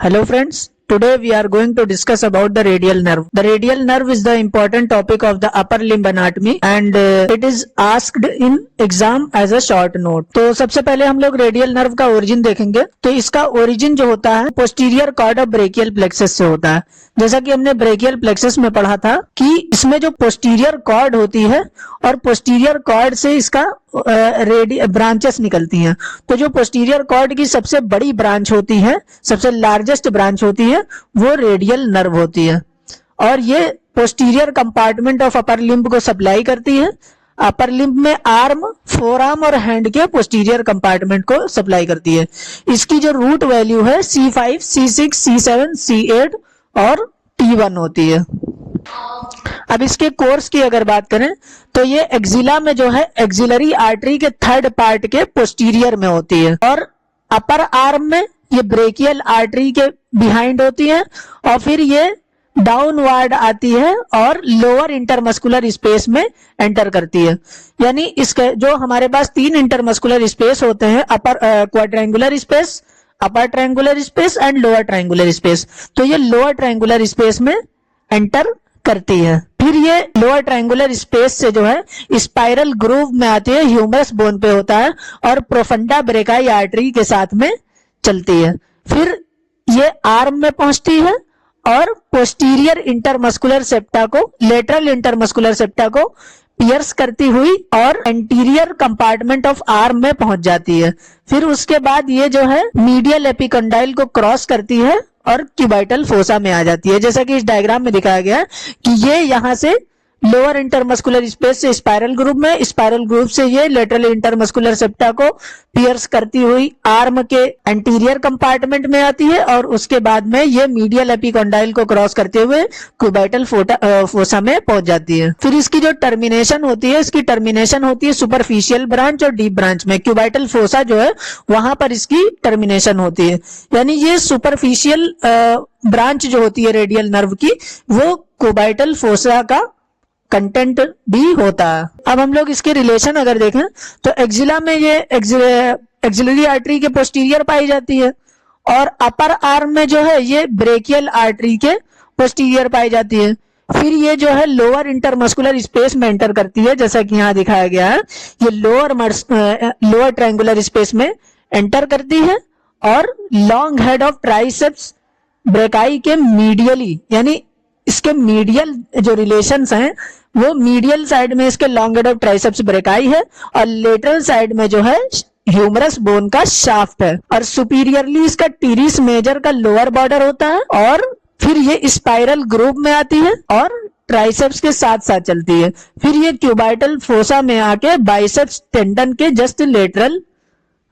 Hello friends, today we are going to discuss about the radial nerve. The radial nerve is the important topic of the upper limb anatomy and it is asked in exam as a short note. तो सबसे पहले हम लोग radial nerve का origin देखेंगे। तो इसका origin जो होता है posterior cord of brachial plexus से होता है। जैसा कि हमने ब्रेकियल प्लेक्सस में पढ़ा था कि इसमें जो पोस्टीरियर कॉर्ड होती है और पोस्टीरियर कॉर्ड से इसका ब्रांचेस निकलती हैं। तो जो पोस्टीरियर कॉर्ड की सबसे बड़ी ब्रांच होती है, सबसे लार्जेस्ट ब्रांच होती है, वो रेडियल नर्व होती है और ये posterior compartment of upper limb को सप्लाई करती है। अपर लिम्ब में आर्म, फोर आर्म और हैंड के पोस्टीरियर कंपार्टमेंट को सप्लाई करती है। इसकी जो रूट वैल्यू है C5, C6, C7, C8 और T1 होती है। अब इसके कोर्स की अगर बात करें तो ये एक्सिला में जो है एक्सिलरी आर्टरी के थर्ड पार्ट के पोस्टीरियर में होती है और अपर आर्म में ये ब्रेकियल आर्टरी के बिहाइंड होती है और फिर ये डाउनवर्ड आती है और लोअर इंटरमस्कुलर स्पेस में एंटर करती है। यानी इसके जो हमारे पास तीन इंटरमस्कुलर स्पेस होते हैं, upper quadrangular space, upper triangular space and lower triangular space. तो ये लोअर ट्रायंगुलर स्पेस में एंटर करती है। फिर ये लोअर ट्रायंगुलर स्पेस से जो है स्पाइरल ग्रूव में आती है, ह्यूमरस बोन पे होता है और प्रोफंडा ब्रेकाई आर्टरी के साथ में चलती है। फिर ये आर्म में पहुंचती है और पोस्टीरियर इंटरमस्कुलर सेप्टा को, लेटरल इंटरमस्कुलर सेप्टा को पियर्स करती हुई और एंटीरियर कंपार्टमेंट ऑफ आर्म में पहुंच जाती है। फिर उसके बाद ये जो है मीडियल एपिकंडाइल को क्रॉस करती है और क्यूबाइटल फोसा में आ जाती है। जैसा कि इस डायग्राम में दिखाया गया है कि ये यहां से लोअर इंटरमस्कुलर स्पेस से स्पाइरल ग्रुप में, स्पाइरल ग्रुप से ये लेटरल इंटरमस्कुलर सेप्टा को पियर्स करती हुई आर्म के एंटीरियर कंपार्टमेंट में आती है और उसके बाद में ये मीडियल एपिकंडाइल को क्रॉस करते हुए क्यूबाइटल फोसा में पहुंच जाती है। फिर इसकी जो टर्मिनेशन होती है, इसकी टर्मिनेशन होती है सुपरफिशियल ब्रांच और डीप ब्रांच में। क्यूबाइटल फोसा जो है वहां पर इसकी टर्मिनेशन होती है। यानी ये सुपरफिशियल ब्रांच जो होती है रेडियल नर्व की, वो क्यूबाइटल फोसा का कंटेंट भी होता है। अब हम लोग इसके रिलेशन अगर देखें तो एक्सिला में ये एक्सिलरी आर्टरी के पोस्टीरियर पाई जाती है और अपर आर्म में जो है ये ब्रेकियल आर्टरी के पोस्टीरियर पाई जाती है। फिर ये जो है लोअर इंटरमस्कुलर स्पेस में एंटर करती है, जैसा कि यहाँ दिखाया गया है। ये लोअर ट्रायंगुलर स्पेस में एंटर करती है और long head of triceps brachii के मीडियली, यानी इसके मीडियल जो रिलेशंस हैं वो मीडियल साइड में इसके long head of triceps brachii है और लेटरल साइड में जो है ह्यूमरस बोन का शाफ्ट है और सुपीरियरली इसका टीरिस मेजर का लोअर बॉर्डर होता है और फिर ये स्पाइरल ग्रुप में आती है और ट्राइसेप्स के साथ साथ चलती है। फिर ये क्यूबाइटल फोसा में आके बाइसेप्स टेंडन के जस्ट लेटरल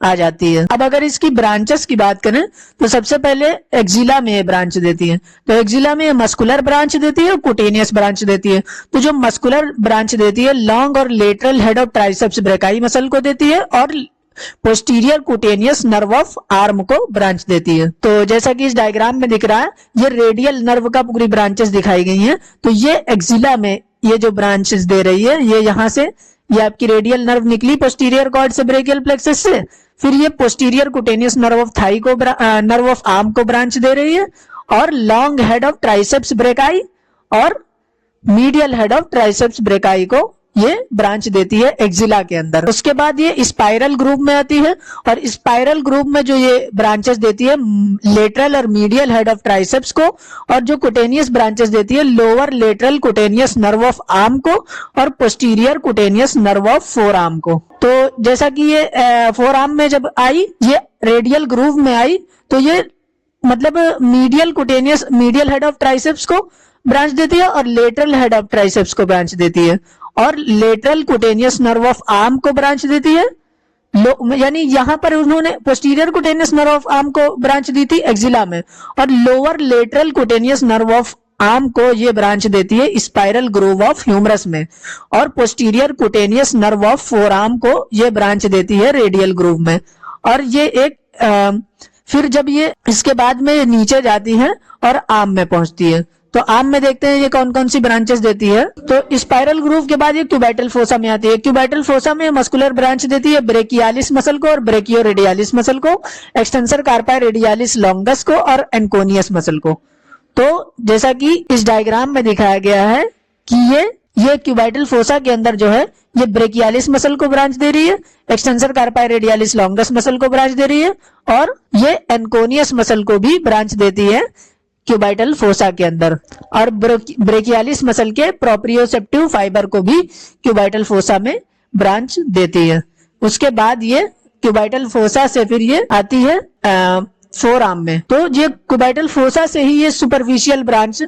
आ जाती है। अब अगर इसकी ब्रांचेस की बात करें तो सबसे पहले एक्सिला में ब्रांच देती है। तो एक्सिला में मस्कुलर ब्रांच देती है और कुटेनियस ब्रांच देती है। तो जो मस्कुलर ब्रांच देती है लॉन्ग और lateral head of triceps brachii muscle को देती है और posterior cutaneous nerve of arm को ब्रांच देती है। तो जैसा कि इस डायग्राम में दिख रहा है, ये रेडियल नर्व का पूरी ब्रांचेस दिखाई गई हैं। तो ये एक्सिला में ये जो ब्रांचेस दे रही है, ये यहाँ से ये आपकी रेडियल नर्व निकली पोस्टीरियर कॉर्ड से ब्रेकियल प्लेक्सस से। फिर ये posterior cutaneous nerve of thigh को, नर्व ऑफ आर्म को ब्रांच दे रही है और long head of triceps brachii और medial head of triceps brachii को ये ब्रांच देती है एक्सिला के अंदर। उसके बाद ये स्पाइरल ग्रुप में आती है और स्पाइरल ग्रुप में जो ये ब्रांचेस देती है लेटरल और मीडियल हेड ऑफ ट्राइसेप्स को और जो कुटेनियस ब्रांचेस देती है lower lateral cutaneous nerve of arm को और posterior cutaneous nerve of four arm को। तो जैसा कि ये फोर आर्म में जब आई, ये रेडियल ग्रुव में आई, तो ये मतलब मीडियल हेड ऑफ ट्राइसेप्स को ब्रांच देती है और लेटरल हेड ऑफ ट्राइसेप्स को ब्रांच देती है और lateral cutaneous nerve of arm को ब्रांच देती है। यानी यहां पर उन्होंने posterior cutaneous nerve of arm को ब्रांच दी थी एक्सिला में और lower lateral cutaneous nerve of arm को ये ब्रांच देती है स्पाइरल ग्रूव ऑफ ह्यूमरस में और posterior cutaneous nerve of four arm को ये ब्रांच देती है रेडियल ग्रूव में। और ये एक फिर जब ये इसके बाद में नीचे जाती है और आर्म में पहुंचती है, तो आर्म में देखते हैं ये कौन कौन सी ब्रांचेस देती है। तो स्पाइरल ग्रूव के बाद ये क्यूबाइटल फोसा में आती है। क्यूबाइटल फोसा में मस्कुलर ब्रांच देती है ब्रेकियालिस मसल को और ब्रेकियो रेडियालिस मसल को, एक्सटेंसर कार्पाई रेडियालिस लॉन्गस को और एनकोनियस मसल को। तो जैसा कि इस डायग्राम में दिखाया गया है कि ये क्यूबाइटल फोसा के अंदर जो है ये ब्रेकियालिस मसल को ब्रांच दे रही है, extensor carpi radialis longus muscle को ब्रांच दे रही है और ये एनकोनियस मसल को भी ब्रांच देती है क्यूबाइटल फोसा के अंदर, और ब्रेकियालिस मसल के प्रोप्रियोसेप्टिव फाइबर को भी क्यूबाइटल फोसा में ब्रांच देती है। उसके बाद ये क्यूबाइटल फोसा से फिर ये आती है फोर आर्म में। तो ये क्यूबाइटल फोसा से ही ये सुपरफिशियल ब्रांच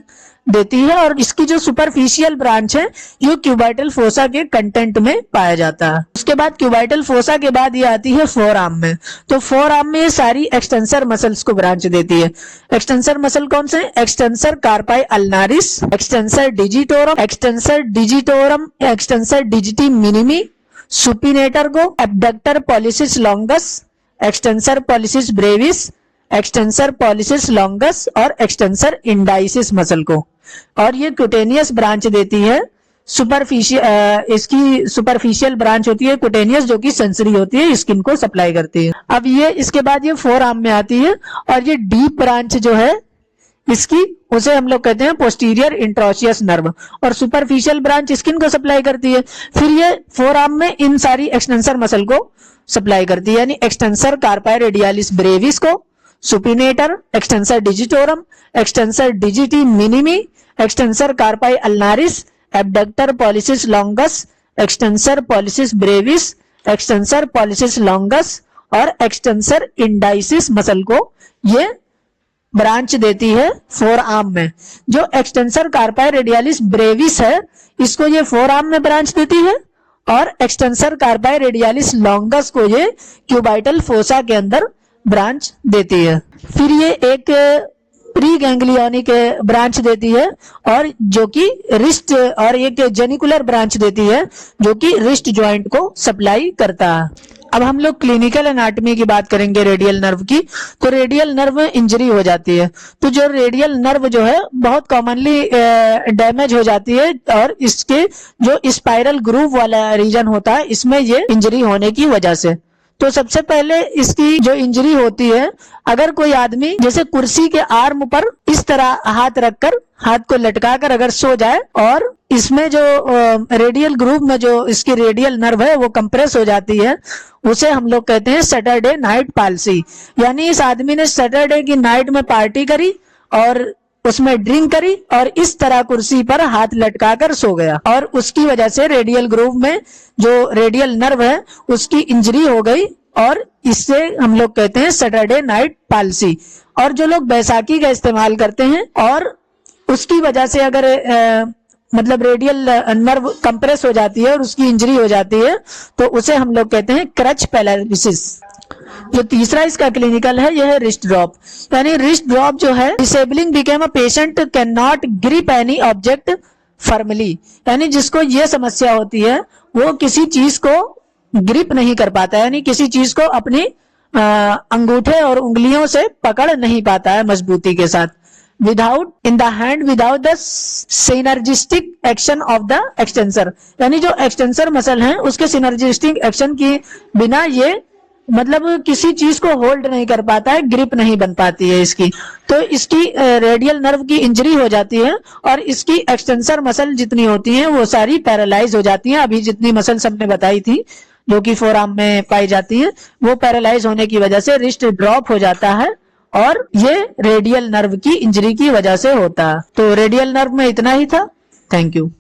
देती है और इसकी जो सुपरफिशियल ब्रांच है ये क्यूबाइटल फोसा के कंटेंट में पाया जाता है। उसके बाद क्यूबाइटल फोसा के बाद ये आती है फोर आर्म में। तो फोर आर्म में ये सारी एक्सटेंसर मसल्स को ब्रांच देती है। एक्सटेंसर मसल कौन से? Extensor carpi ulnaris, extensor digitorum, extensor digiti minimi, supinator को, abductor pollicis longus, extensor pollicis brevis, extensor pollicis longus और एक्सटेंसर इंडाइसिस मसल को। और ये क्यूटेनियस ब्रांच देती है इसकी सुपरफिशियल ब्रांच होती है क्यूटेनियस, जो कि सेंसरी होती है, स्किन को सप्लाई करती है। अब ये इसके बाद ये फोर आर्म में आती है और ये डीप ब्रांच जो है इसकी उसे हम लोग कहते हैं पोस्टीरियर इंट्रोशियस नर्व, और सुपरफिशियल ब्रांच स्किन को सप्लाई करती है। फिर ये फोर आर्म में इन सारी एक्सटेंसर मसल को सप्लाई करती है, यानी एक्सटेंसर कार्पाई रेडियालिस ब्रेविस को, supinator, extensor digitorum, extensor digiti minimi, extensor carpi ulnaris, abductor pollicis longus, extensor pollicis brevis, extensor pollicis longus और एक्सटेंसर इंडाइसिस मसल को ये ब्रांच देती है फोर आर्म में। जो एक्सटेंसर कार्पाई रेडियालिस ब्रेविस है इसको ये फोर आर्म में ब्रांच देती है और एक्सटेंसर कार्पाई रेडियालिस लॉन्गस को ये क्यूबाइटल फोसा के अंदर ब्रांच देती है। फिर ये एक प्री गैंग्लियोनिक ब्रांच देती है और जो कि रिस्ट, और एक जेनिकुलर ब्रांच देती है जो कि रिस्ट जॉइंट को सप्लाई करता है। अब हम लोग क्लिनिकल एनाटॉमी की बात करेंगे रेडियल नर्व की। तो रेडियल नर्व इंजरी हो जाती है तो जो रेडियल नर्व जो है बहुत कॉमनली डैमेज हो जाती है और इसके जो स्पाइरल ग्रूव वाला रीजन होता है इसमें ये इंजरी होने की वजह से। तो सबसे पहले इसकी जो इंजरी होती है, अगर कोई आदमी जैसे कुर्सी के आर्म पर इस तरह हाथ रखकर, हाथ को लटकाकर अगर सो जाए और इसमें जो रेडियल ग्रूव में जो इसकी रेडियल नर्व है वो कंप्रेस हो जाती है, उसे हम लोग कहते हैं सैटरडे नाइट पाल्सी। यानी इस आदमी ने सैटरडे की नाइट में पार्टी करी और उसमें ड्रिंक करी और इस तरह कुर्सी पर हाथ लटकाकर सो गया और उसकी वजह से रेडियल ग्रूव में जो रेडियल नर्व है उसकी इंजरी हो गई और इससे हम लोग कहते हैं सैटरडे नाइट पाल्सी। और जो लोग बैसाखी का इस्तेमाल करते हैं और उसकी वजह से अगर मतलब रेडियल नर्व कंप्रेस हो जाती है और उसकी इंजरी हो जाती है तो उसे हम लोग कहते हैं क्रच पैरालिसिस। जो तीसरा इसका क्लिनिकल है यह है रिस्ट ड्रॉप। यानी रिस्ट ड्रॉप जो है, disabling became a patient can not grip any object firmly, यानी जिसको ये समस्या होती है वो किसी चीज को ग्रिप नहीं कर पाता है, यानी किसी चीज को अपनी अंगूठे और उंगलियों से पकड़ नहीं पाता है मजबूती के साथ, without in the hand without the synergistic action of the extensor, यानी जो एक्सटेंसर मसल है उसके सिनर्जिस्टिक एक्शन की बिना ये मतलब किसी चीज को होल्ड नहीं कर पाता है, ग्रिप नहीं बन पाती है इसकी। तो इसकी रेडियल नर्व की इंजरी हो जाती है और इसकी एक्सटेंसर मसल जितनी होती हैं वो सारी पैरालाइज हो जाती हैं। अभी जितनी मसल्स हमने बताई थी जो कि फोर आर्म में पाई जाती हैं वो पैरालाइज होने की वजह से रिस्ट ड्रॉप हो जाता है और ये रेडियल नर्व की इंजरी की वजह से होता है। तो रेडियल नर्व में इतना ही था। Thank you.